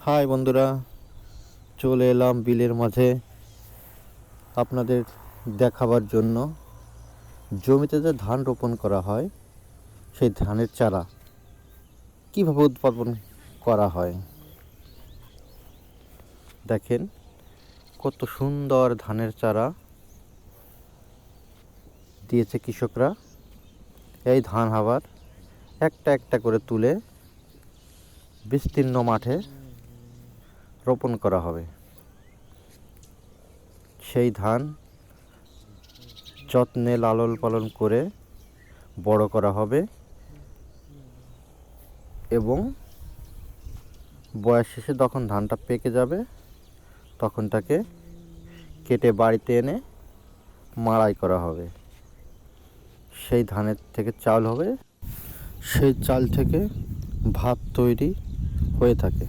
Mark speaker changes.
Speaker 1: High বন্ধুরা, চলে এলাম বিলের মাঝে আপনাদের দেখাবার জন্য। জমিতে যে ধান রোপণ করা হয় সেই ধানের চারা কিভাবে উৎপাদন করা হয় দেখেন। কত সুন্দর ধানের চারা দিয়েছে কৃষকরা। এই ধান আবার একটা একটা করে তুলে বিস্তীর্ণ মাঠে রোপণ করা হবে। সেই ধান যত্নে লালন পালন করে বড় করা হবে এবং বয়স শেষে যখন ধানটা পেকে যাবে তখন তাকে কেটে বাড়িতে এনে মাড়াই করা হবে। সেই ধানের থেকে চাল হবে, সেই চাল থেকে ভাত তৈরি হয়ে থাকে।